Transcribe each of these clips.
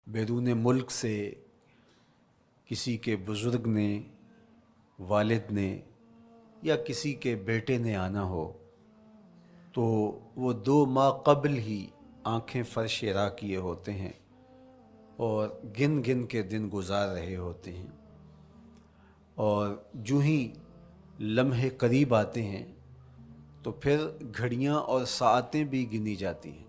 بیرون ملک سے کسی کے بزرگ نے، والد نے یا کسی کے بیٹے نے آنا ہو تو وہ 2 ماہ قبل ہی آنکھیں فرش راہ کیے ہوتے ہیں اور گن گن کے دن گزار رہے ہوتے ہیں، اور جو ہی لمحے قریب آتے ہیں تو پھر گھڑیاں اور ساعتیں بھی گنی جاتی ہیں۔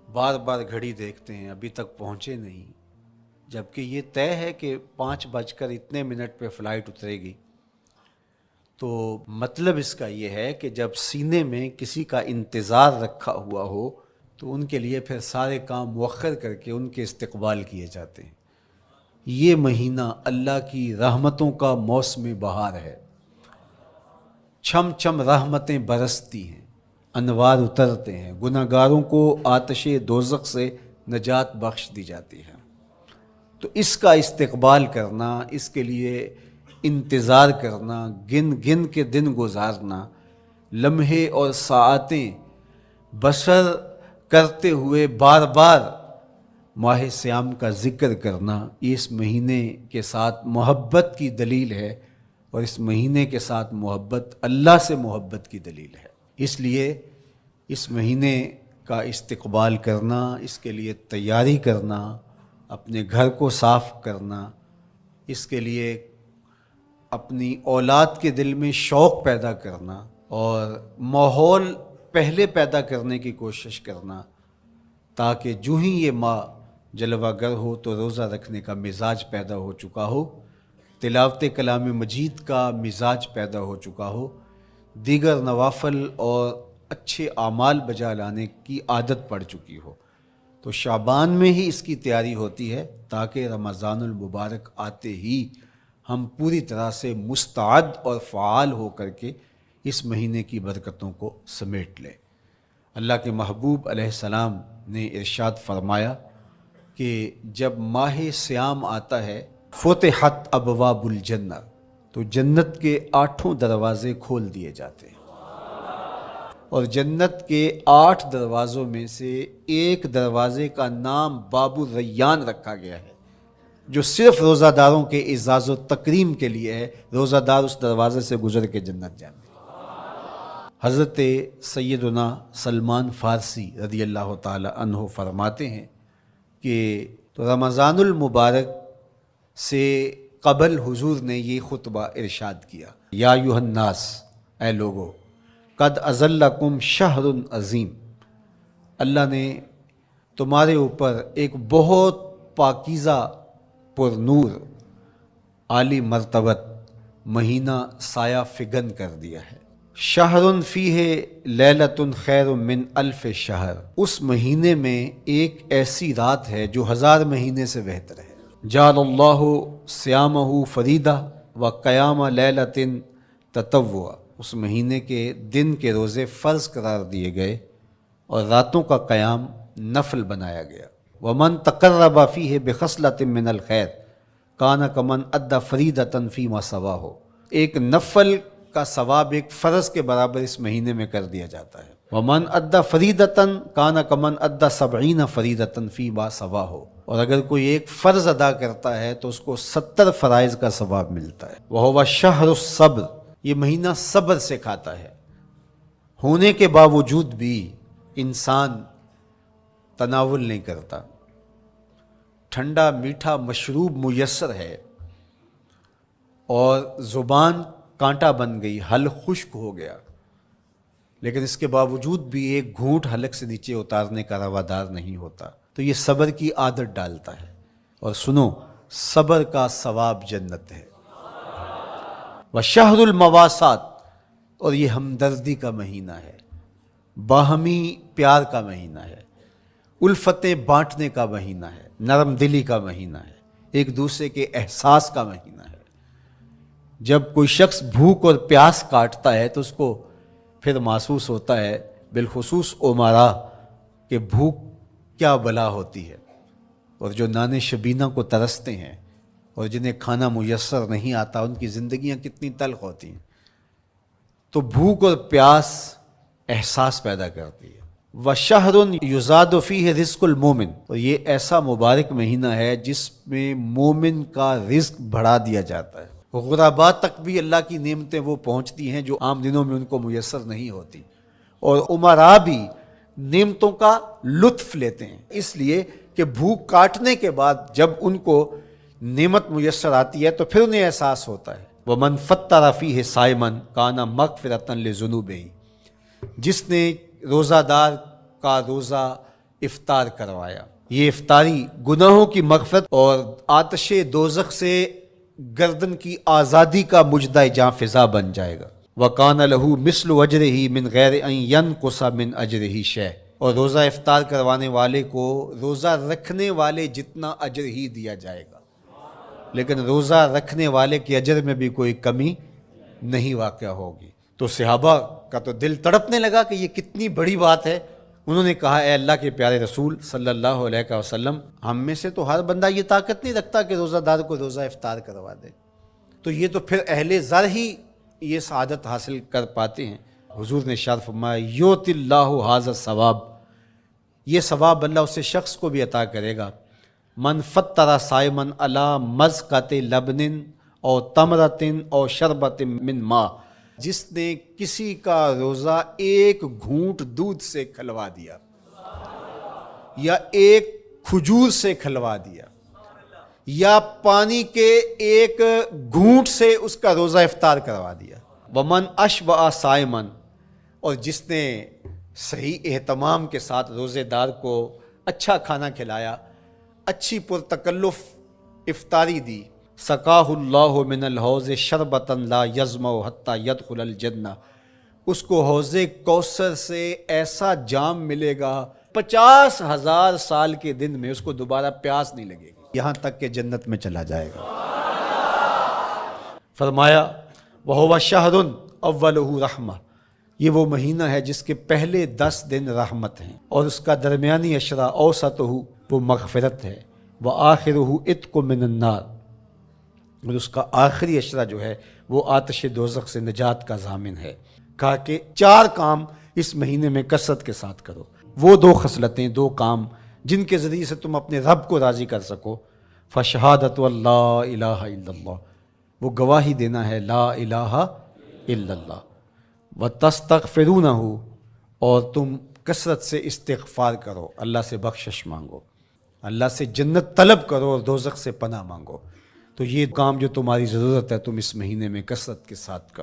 بار بار گھڑی دیکھتے ہیں، ابھی تک پہنچے نہیں، جبکہ یہ طے ہے کہ 5:02 پہ فلائٹ اترے گی۔ تو مطلب اس کا یہ ہے کہ جب سینے میں کسی کا انتظار رکھا ہوا ہو تو ان کے لیے پھر سارے کام مؤخر کر کے ان کے استقبال کیے جاتے ہیں۔ یہ مہینہ اللہ کی رحمتوں کا موسم بہار ہے، چھم چھم رحمتیں برستی ہیں، انوار اترتے ہیں، گناہ گاروں کو آتش دوزخ سے نجات بخش دی جاتی ہے۔ تو اس کا استقبال کرنا، اس کے لیے انتظار کرنا، گن گن کے دن گزارنا، لمحے اور ساعتیں بسر کرتے ہوئے بار بار ماہ سیام کا ذکر کرنا، یہ اس مہینے کے ساتھ محبت کی دلیل ہے، اور اس مہینے کے ساتھ محبت اللہ سے محبت کی دلیل ہے۔ اس لیے اس مہینے کا استقبال کرنا، اس کے لیے تیاری کرنا، اپنے گھر کو صاف کرنا، اس کے لیے اپنی اولاد کے دل میں شوق پیدا کرنا اور ماحول پہلے پیدا کرنے کی کوشش کرنا، تاکہ جو ہی یہ ماہ جلوہ گر ہو تو روزہ رکھنے کا مزاج پیدا ہو چکا ہو، تلاوت کلام مجید کا مزاج پیدا ہو چکا ہو، دیگر نوافل اور اچھے اعمال بجا لانے کی عادت پڑ چکی ہو۔ تو شعبان میں ہی اس کی تیاری ہوتی ہے تاکہ رمضان المبارک آتے ہی ہم پوری طرح سے مستعد اور فعال ہو کر کے اس مہینے کی برکتوں کو سمیٹ لیں۔ اللہ کے محبوب علیہ السلام نے ارشاد فرمایا کہ جب ماہ سیام آتا ہے فتحت ابواب الجنہ، تو جنت کے 8 دروازے کھول دیے جاتے ہیں، اور جنت کے 8 دروازوں میں سے ایک دروازے کا نام باب الریان رکھا گیا ہے، جو صرف روزہ داروں کے اعزاز و تکریم کے لیے ہے۔ روزہ دار اس دروازے سے گزر کے جنت جانے۔ حضرت سیدنا سلمان فارسی رضی اللہ تعالی عنہ فرماتے ہیں کہ تو رمضان المبارک سے قبل حضور نے یہ خطبہ ارشاد کیا، یا ایھا الناس، اے لوگو، قد اظلکم شہر عظیم، اللہ نے تمہارے اوپر ایک بہت پاکیزہ، پر نور، عالی مرتبت مہینہ سایہ فگن کر دیا ہے۔ شہر فیہ لیلۃ خیر من الف شہر، اس مہینے میں ایک ایسی رات ہے جو 1000 مہینے سے بہتر ہے۔ جعل اللہ صیامہ فریدہ و قیام لیلۃ تطوع، اس مہینے کے دن کے روزے فرض قرار دیے گئے اور راتوں کا قیام نفل بنایا گیا۔ ومن تقرب فیہ بخصلۃ من الخیر کان کمن ادی فریدۃ فیما سواہ، ایک نفل کا ثواب ایک فرض کے برابر اس مہینے میں کر دیا جاتا ہے۔ ومن ادی فریدۃ کان کمن ادی 70 فریدۃ فیما سواہ، اور اگر کوئی ایک فرض ادا کرتا ہے تو اس کو 70 فرائض کا ثواب ملتا ہے۔ وہو شہر الصبر، یہ مہینہ صبر سے کھاتا ہے، ہونے کے باوجود بھی انسان تناول نہیں کرتا۔ ٹھنڈا میٹھا مشروب میسر ہے اور زبان کانٹا بن گئی، حلق خشک ہو گیا، لیکن اس کے باوجود بھی ایک گھونٹ حلق سے نیچے اتارنے کا روادار نہیں ہوتا، تو یہ صبر کی عادت ڈالتا ہے۔ اور سنو، صبر کا ثواب جنت ہے۔ وشہر المواسات، اور یہ ہمدردی کا مہینہ ہے، باہمی پیار کا مہینہ ہے، الفتیں بانٹنے کا مہینہ ہے، نرم دلی کا مہینہ ہے، ایک دوسرے کے احساس کا مہینہ ہے۔ جب کوئی شخص بھوک اور پیاس کاٹتا ہے تو اس کو پھر محسوس ہوتا ہے، بالخصوص امراء، کہ بھوک کیا بلا ہوتی ہے، اور جو نان شبینہ کو ترستے ہیں اور جنہیں کھانا میسر نہیں آتا، ان کی زندگیاں کتنی تلخ ہوتی ہیں۔ تو بھوک اور پیاس احساس پیدا کرتی ہے، وشہر یزاد فیہ رزق المومن، اور یہ ایسا مبارک مہینہ ہے جس میں مومن کا رزق بڑھا دیا جاتا ہے، غرباء تک بھی اللہ کی نعمتیں وہ پہنچتی ہیں جو عام دنوں میں ان کو میسر نہیں ہوتی، اور امراء بھی نعمتوں کا لطف لیتے ہیں، اس لیے کہ بھوک کاٹنے کے بعد جب ان کو نعمت میسر آتی ہے تو پھر انہیں احساس ہوتا ہے۔ وَمَنْ فَطَّرَ فِيهِ صَائِمًا كَانَ مَغْفِرَةً لِذُنُوبِهِ، جس نے روزہ دار کا روزہ افطار کروایا، یہ افطاری گناہوں کی مغفرت اور آتش دوزخ سے گردن کی آزادی کا مجدہ جاں فضا بن جائے گا۔ وَقَانَ لَهُ مِثْلُ أَجْرِهِ مِنْ غَيْرِ أَنْ يَنْقُصَ مِنْ أَجْرِهِ شَيْءٌ، اور روزہ افطار کروانے والے کو روزہ رکھنے والے جتنا اجر ہی دیا جائے گا، لیکن روزہ رکھنے والے کے اجر میں بھی کوئی کمی نہیں واقع ہوگی۔ تو صحابہ کا تو دل تڑپنے لگا کہ یہ کتنی بڑی بات ہے۔ انہوں نے کہا اے اللہ کے پیارے رسول صلی اللہ علیہ وسلم، ہم میں سے تو ہر بندہ یہ طاقت نہیں رکھتا کہ روزہ دار کو روزہ افطار کروا دے، تو یہ تو پھر اہل زر ہی یہ سعادت حاصل کر پاتے ہیں۔ حضور نے ارشاد فرمایا یؤتی اللہ ھذا الثواب، یہ ثواب اللہ اسے شخص کو بھی عطا کرے گا۔ من فطر صائما علی مزقۃ لبن او تمرۃ او شربۃ من ماء، جس نے کسی کا روزہ ایک گھونٹ دودھ سے کھلوا دیا یا ایک کھجور سے کھلوا دیا یا پانی کے ایک گھونٹ سے اس کا روزہ افطار کروا دیا۔ ومن اشبع صائما، اور جس نے صحیح اہتمام کے ساتھ روزے دار کو اچھا کھانا کھلایا، اچھی پرتکلف افطاری دی، سقاہ اللہ من الحوض شربتا لا یظمأ حتی یدخل الجنہ، اس کو حوض کوثر سے ایسا جام ملے گا 50,000 سال کے دن میں اس کو دوبارہ پیاس نہیں لگے گی، یہاں تک کہ جنت میں چلا جائے گا۔ فرمایا وَهُوَ شَهْرٌ أَوَّلُهُ رَحْمَةٌ، یہ وہ مہینہ ہے جس کے پہلے 10 دن رحمت ہیں، اور اس کا درمیانی عشرہ اوسطہ وہ مغفرت ہے، وآخرہ عتق من النار، اور اس کا آخری عشرہ جو ہے وہ آتش دوزخ سے نجات کا ضامن ہے۔ کہا کہ 4 کام اس مہینے میں کثرت کے ساتھ کرو، وہ 2 خصلتیں، 2 کام جن کے ذریعے سے تم اپنے رب کو راضی کر سکو۔ فشہادۃ اللہ الہ الا اللہ، وہ گواہی دینا ہے لا الہ الا اللہ، وتستغفرونہ، اور تم کثرت سے استغفار کرو، اللہ سے بخشش مانگو، اللہ سے جنت طلب کرو اور دوزخ سے پناہ مانگو۔ تو یہ کام جو تمہاری ضرورت ہے تم اس مہینے میں کثرت کے ساتھ کرو۔